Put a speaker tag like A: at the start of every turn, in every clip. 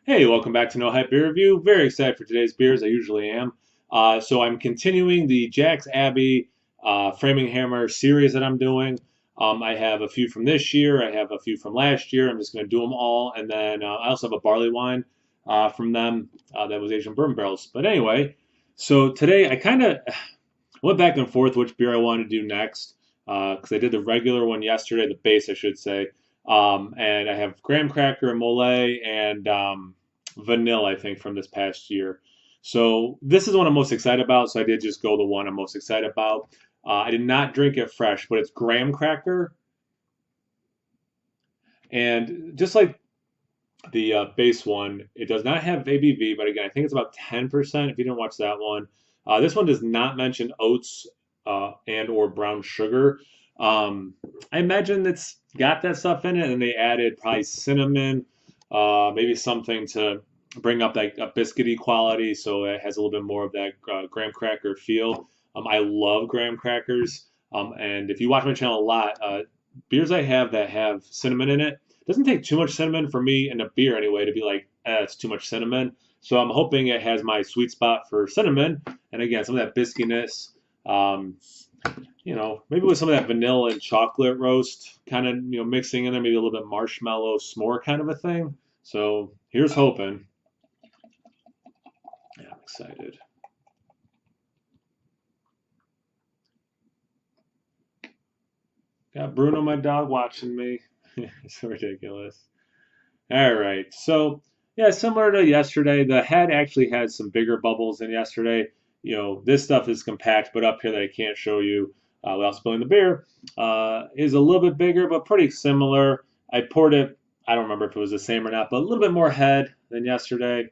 A: Hey, welcome back to No Hype Beer Review. Very excited for today's beers. I usually am. So I'm continuing the Jack's Abbey Framinghammer series that I'm doing. I have a few from this year. I have a few from last year. I'm just going to do them all, and then I also have a barley wine from them that was Asian bourbon barrels. But anyway, so today I kind of went back and forth which beer I wanted to do next because I did the regular one yesterday, the base, I should say. And I have graham cracker and mole and vanilla, I think, from this past year. So this is what I'm most excited about. So I did just go the one I'm most excited about. I did not drink it fresh, but it's graham cracker. And just like the base one, it does not have ABV, but again, I think it's about 10% if you didn't watch that one. This one does not mention oats and or brown sugar. I imagine it's got that stuff in it, and they added probably cinnamon, maybe something to bring up that biscuity quality, so it has a little bit more of that graham cracker feel. I love graham crackers, and if you watch my channel a lot, beers I have that have cinnamon in it doesn't take too much cinnamon for me in a beer anyway to be like, it's too much cinnamon. So I'm hoping it has my sweet spot for cinnamon, and again, some of that biscuiness. Um, maybe with some of that vanilla and chocolate roast kind of, mixing in there, maybe a little bit marshmallow s'more kind of a thing. So here's hoping. Yeah, I'm excited. Got Bruno, my dog, watching me. It's ridiculous. All right. So, yeah, similar to yesterday, the head actually had some bigger bubbles than yesterday. This stuff is compact, but up here that I can't show you without spilling the beer is a little bit bigger, but pretty similar. I poured it, I don't remember if it was the same or not, but a little bit more head than yesterday.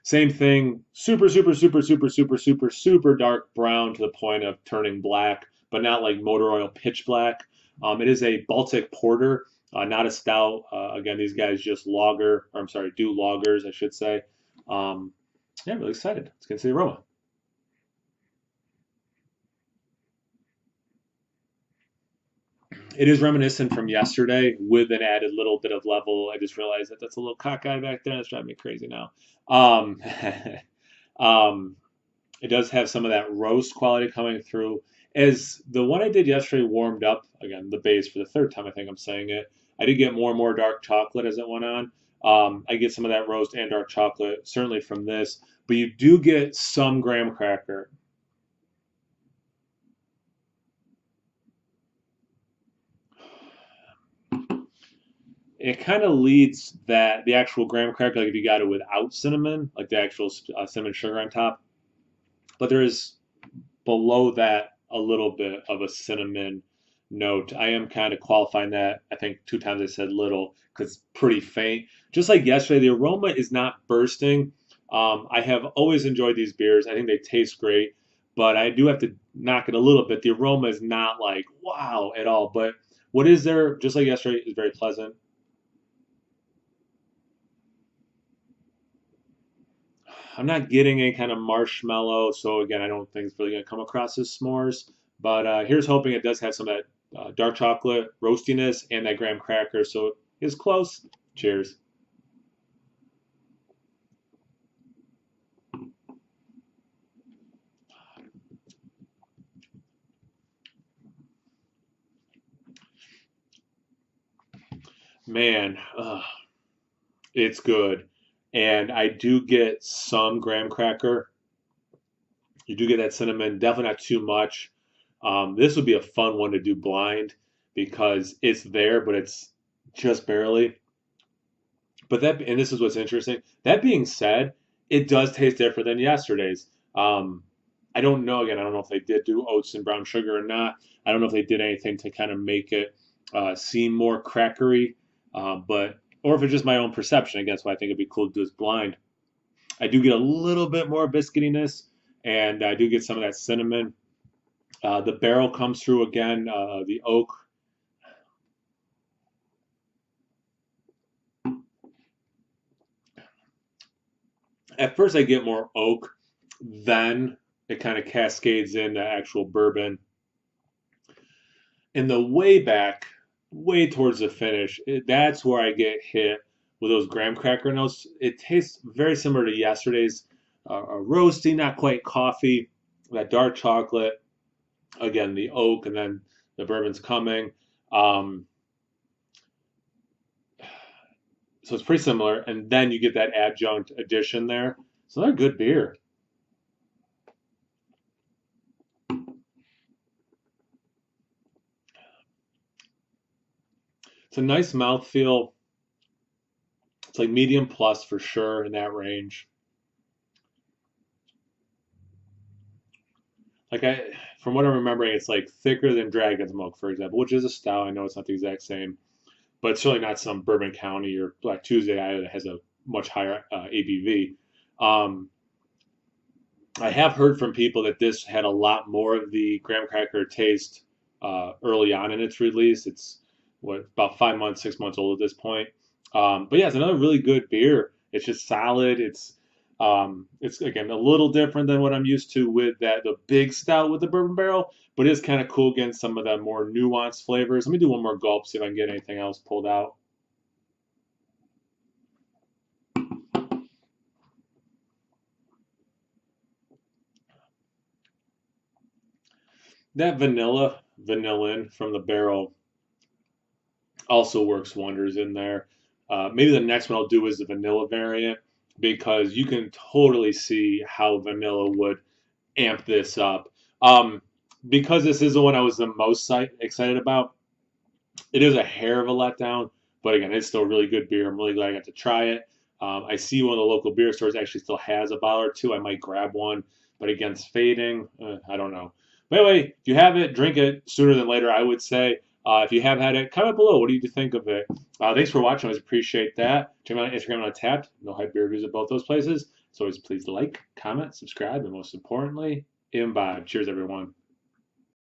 A: Same thing, super, super, super, super, super, super, super dark brown to the point of turning black, but not like motor oil pitch black. It is a Baltic porter, not a stout. Again, these guys just lager, or I'm sorry, do lagers, I should say. Um, yeah, really excited. Let's get into the aroma. It is reminiscent from yesterday with an added little bit of level. I just realized that that's a little cockeye back there. That's driving me crazy now. Um, um, it does have some of that roast quality coming through. As the one I did yesterday warmed up, again, the base for the third time, I think I'm saying it, I did get more and more dark chocolate as it went on. I get some of that roast and dark chocolate, certainly from this, but you do get some graham cracker. It kind of leads that the actual graham cracker, like if you got it without cinnamon, like the actual cinnamon sugar on top, but there is below that a little bit of a cinnamon note. I am kind of qualifying that. I think two times I said little because it's pretty faint. Just like yesterday, the aroma is not bursting. I have always enjoyed these beers. I think they taste great, but I do have to knock it a little bit. The aroma is not like wow at all, but what is there, just like yesterday, is very pleasant. I'm not getting any kind of marshmallow, so again, I don't think it's really going to come across as s'mores. But here's hoping it does have some of that dark chocolate roastiness and that graham cracker, so it's close. Cheers. Man, it's good. And I do get some graham cracker. You do get that cinnamon, definitely not too much. This would be a fun one to do blind because it's there, but it's just barely. But that, and this is what's interesting. That being said, it does taste different than yesterday's. I don't know. Again, I don't know if they did do oats and brown sugar or not. I don't know if they did anything to kind of make it seem more crackery, but or if it's just my own perception. I guess why I think it'd be cool to do is blind. I do get a little bit more biscuitiness, and I do get some of that cinnamon. The barrel comes through again. The oak. At first, I get more oak, then it kind of cascades into actual bourbon. In the way back, way towards the finish, that's where I get hit with those graham cracker notes. It tastes very similar to yesterday's roasty, not quite coffee, that dark chocolate, again, the oak, and then the bourbon's coming. Um, so it's pretty similar. And then you get that adjunct addition there. So they're good beer. It's a nice mouthfeel. It's like medium plus for sure in that range. Like from what I'm remembering, it's like thicker than Dragon's Milk, for example, which is a stout. I know it's not the exact same, but it's certainly not some Bourbon County or Black Tuesday either that has a much higher ABV. Um, I have heard from people that this had a lot more of the graham cracker taste early on in its release. It's what about 5 months, 6 months old at this point. But yeah, it's another really good beer. It's just solid. It's again a little different than what I'm used to with the big stout with the bourbon barrel, but it's kind of cool getting some of the more nuanced flavors. Let me do one more gulp, see if I can get anything else pulled out. That vanillin from the barrel also works wonders in there. Maybe the next one I'll do is the vanilla variant because you can totally see how vanilla would amp this up. Um, because this is the one I was the most excited about, it is a hair of a letdown, but again, it's still really good beer. I'm really glad I got to try it. I see one of the local beer stores actually still has a bottle or two. I might grab one, but again, it's fading. I don't know. But anyway, if you have it, drink it sooner than later, I would say. If you have had it, comment below. What do you think of it? Thanks for watching. I always appreciate that. Check me out on Instagram and Tapped. No hype beer reviews at both those places. So always please like, comment, subscribe, and most importantly, imbibe. Cheers, everyone.